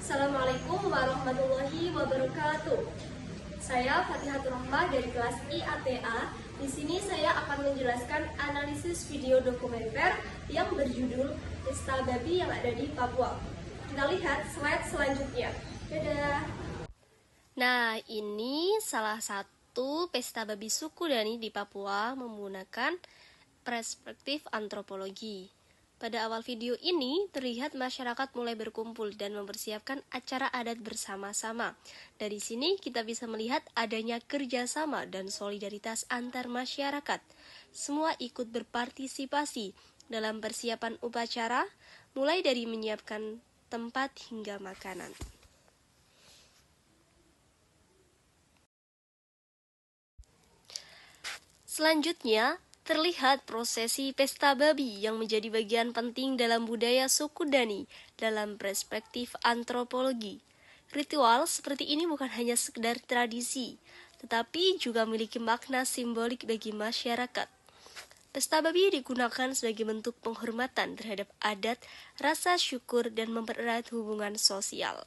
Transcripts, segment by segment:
Assalamualaikum warahmatullahi wabarakatuh. Saya Fatihatur Rahmah dari kelas IATA. Di sini saya akan menjelaskan analisis video dokumenter yang berjudul Pesta Babi yang ada di Papua. Kita lihat slide selanjutnya. Dadah. Nah, ini salah satu pesta babi suku Dani di Papua menggunakan perspektif antropologi. Pada awal video ini, terlihat masyarakat mulai berkumpul dan mempersiapkan acara adat bersama-sama. Dari sini, kita bisa melihat adanya kerjasama dan solidaritas antar masyarakat. Semua ikut berpartisipasi dalam persiapan upacara, mulai dari menyiapkan tempat hingga makanan. Selanjutnya, terlihat prosesi pesta babi yang menjadi bagian penting dalam budaya suku Dani dalam perspektif antropologi. Ritual seperti ini bukan hanya sekedar tradisi, tetapi juga memiliki makna simbolik bagi masyarakat. Pesta babi digunakan sebagai bentuk penghormatan terhadap adat, rasa syukur, dan mempererat hubungan sosial.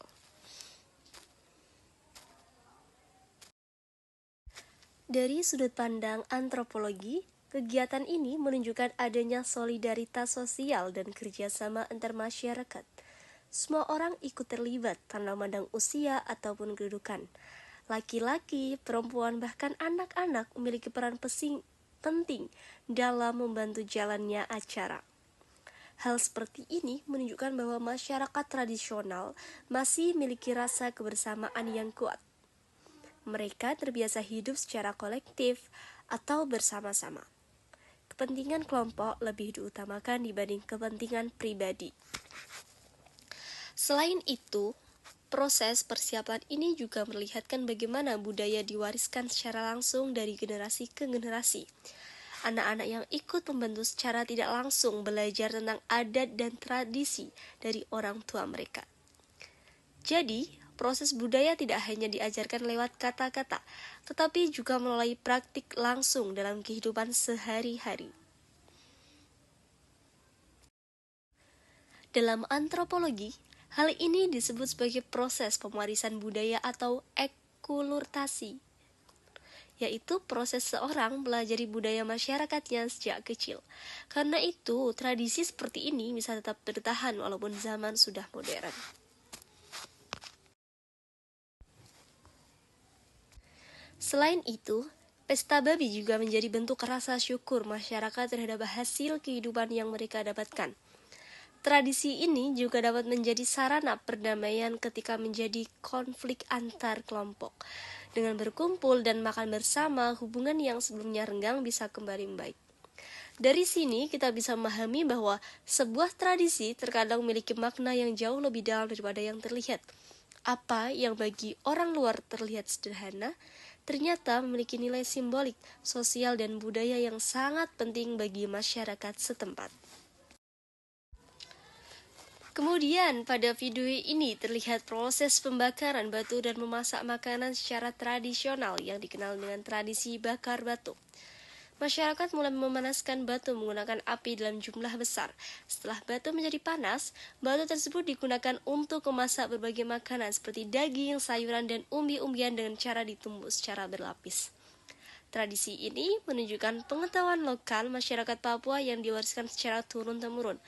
Dari sudut pandang antropologi, kegiatan ini menunjukkan adanya solidaritas sosial dan kerjasama antar masyarakat. Semua orang ikut terlibat tanpa memandang usia ataupun kedudukan. Laki-laki, perempuan, bahkan anak-anak memiliki peran penting dalam membantu jalannya acara. Hal seperti ini menunjukkan bahwa masyarakat tradisional masih memiliki rasa kebersamaan yang kuat. Mereka terbiasa hidup secara kolektif atau bersama-sama. Kepentingan kelompok lebih diutamakan dibanding kepentingan pribadi. Selain itu, proses persiapan ini juga memperlihatkan bagaimana budaya diwariskan secara langsung dari generasi ke generasi. Anak-anak yang ikut membantu secara tidak langsung belajar tentang adat dan tradisi dari orang tua mereka. Jadi, proses budaya tidak hanya diajarkan lewat kata-kata, tetapi juga melalui praktik langsung dalam kehidupan sehari-hari. Dalam antropologi, hal ini disebut sebagai proses pewarisan budaya atau ekulturasi, yaitu proses seorang pelajari budaya masyarakatnya sejak kecil. Karena itu, tradisi seperti ini bisa tetap bertahan walaupun zaman sudah modern. Selain itu, pesta babi juga menjadi bentuk rasa syukur masyarakat terhadap hasil kehidupan yang mereka dapatkan. Tradisi ini juga dapat menjadi sarana perdamaian ketika menjadi konflik antar kelompok. Dengan berkumpul dan makan bersama, hubungan yang sebelumnya renggang bisa kembali membaik. Dari sini kita bisa memahami bahwa sebuah tradisi terkadang memiliki makna yang jauh lebih dalam daripada yang terlihat. Apa yang bagi orang luar terlihat sederhana, ternyata memiliki nilai simbolik, sosial, dan budaya yang sangat penting bagi masyarakat setempat. Kemudian pada video ini terlihat proses pembakaran batu dan memasak makanan secara tradisional yang dikenal dengan tradisi bakar batu. Masyarakat mulai memanaskan batu menggunakan api dalam jumlah besar. Setelah batu menjadi panas, batu tersebut digunakan untuk memasak berbagai makanan seperti daging, sayuran, dan umbi-umbian dengan cara ditumbuk secara berlapis. Tradisi ini menunjukkan pengetahuan lokal masyarakat Papua yang diwariskan secara turun-temurun.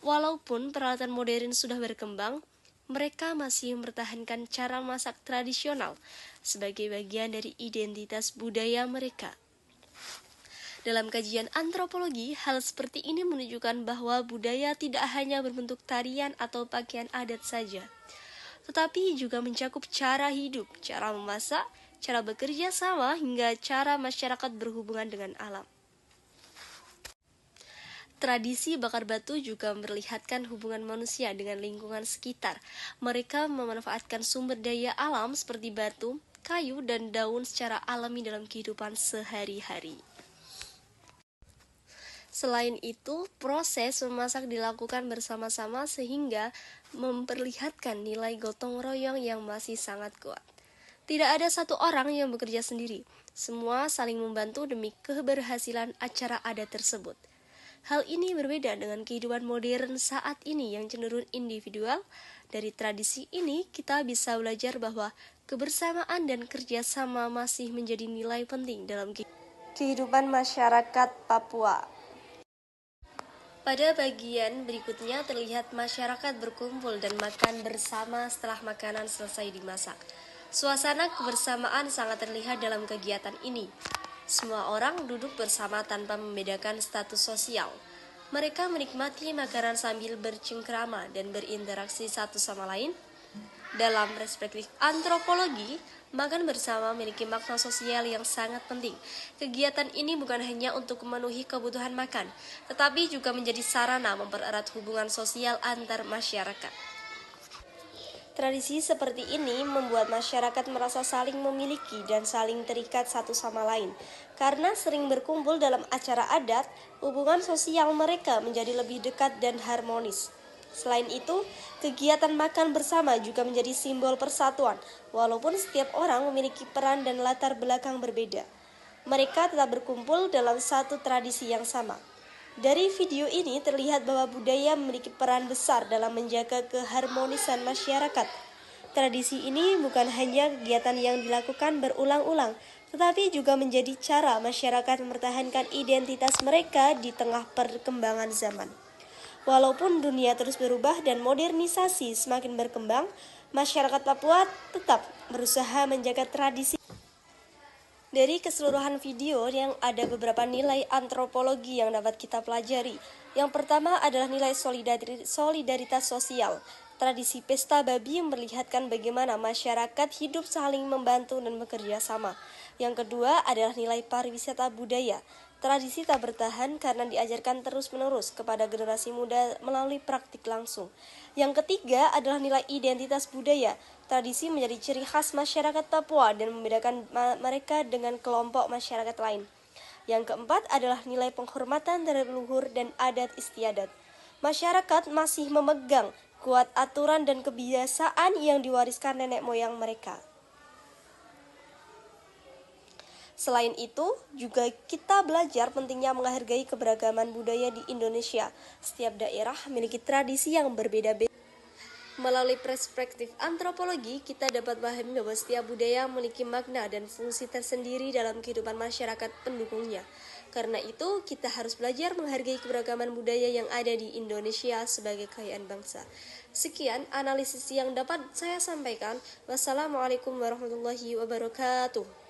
Walaupun peralatan modern sudah berkembang, mereka masih mempertahankan cara masak tradisional sebagai bagian dari identitas budaya mereka. Dalam kajian antropologi, hal seperti ini menunjukkan bahwa budaya tidak hanya berbentuk tarian atau pakaian adat saja, tetapi juga mencakup cara hidup, cara memasak, cara bekerja sama, hingga cara masyarakat berhubungan dengan alam. Tradisi bakar batu juga memperlihatkan hubungan manusia dengan lingkungan sekitar. Mereka memanfaatkan sumber daya alam seperti batu, kayu, dan daun secara alami dalam kehidupan sehari-hari. Selain itu, proses memasak dilakukan bersama-sama sehingga memperlihatkan nilai gotong royong yang masih sangat kuat. Tidak ada satu orang yang bekerja sendiri, semua saling membantu demi keberhasilan acara adat tersebut. Hal ini berbeda dengan kehidupan modern saat ini yang cenderung individual. Dari tradisi ini, kita bisa belajar bahwa kebersamaan dan kerjasama masih menjadi nilai penting dalam kehidupan masyarakat Papua. Pada bagian berikutnya terlihat masyarakat berkumpul dan makan bersama setelah makanan selesai dimasak. Suasana kebersamaan sangat terlihat dalam kegiatan ini. Semua orang duduk bersama tanpa membedakan status sosial. Mereka menikmati makanan sambil bercengkrama dan berinteraksi satu sama lain. Dalam perspektif antropologi, makan bersama memiliki makna sosial yang sangat penting. Kegiatan ini bukan hanya untuk memenuhi kebutuhan makan, tetapi juga menjadi sarana mempererat hubungan sosial antar masyarakat. Tradisi seperti ini membuat masyarakat merasa saling memiliki dan saling terikat satu sama lain. Karena sering berkumpul dalam acara adat, hubungan sosial mereka menjadi lebih dekat dan harmonis. Selain itu, kegiatan makan bersama juga menjadi simbol persatuan, walaupun setiap orang memiliki peran dan latar belakang berbeda. Mereka tetap berkumpul dalam satu tradisi yang sama. Dari video ini terlihat bahwa budaya memiliki peran besar dalam menjaga keharmonisan masyarakat. Tradisi ini bukan hanya kegiatan yang dilakukan berulang-ulang, tetapi juga menjadi cara masyarakat mempertahankan identitas mereka di tengah perkembangan zaman. Walaupun dunia terus berubah dan modernisasi semakin berkembang, masyarakat Papua tetap berusaha menjaga tradisi. Dari keseluruhan video yang ada beberapa nilai antropologi yang dapat kita pelajari. Yang pertama adalah nilai solidaritas sosial. Tradisi pesta babi memperlihatkan bagaimana masyarakat hidup saling membantu dan bekerja sama. Yang kedua adalah nilai pariwisata budaya. Tradisi tak bertahan karena diajarkan terus-menerus kepada generasi muda melalui praktik langsung. Yang ketiga adalah nilai identitas budaya. Tradisi menjadi ciri khas masyarakat Papua dan membedakan mereka dengan kelompok masyarakat lain. Yang keempat adalah nilai penghormatan terhadap leluhur dan adat istiadat. Masyarakat masih memegang kuat aturan dan kebiasaan yang diwariskan nenek moyang mereka. Selain itu, juga kita belajar pentingnya menghargai keberagaman budaya di Indonesia. Setiap daerah memiliki tradisi yang berbeda-beda. Melalui perspektif antropologi, kita dapat memahami bahwa setiap budaya memiliki makna dan fungsi tersendiri dalam kehidupan masyarakat pendukungnya. Karena itu, kita harus belajar menghargai keberagaman budaya yang ada di Indonesia sebagai kekayaan bangsa. Sekian analisis yang dapat saya sampaikan. Wassalamualaikum warahmatullahi wabarakatuh.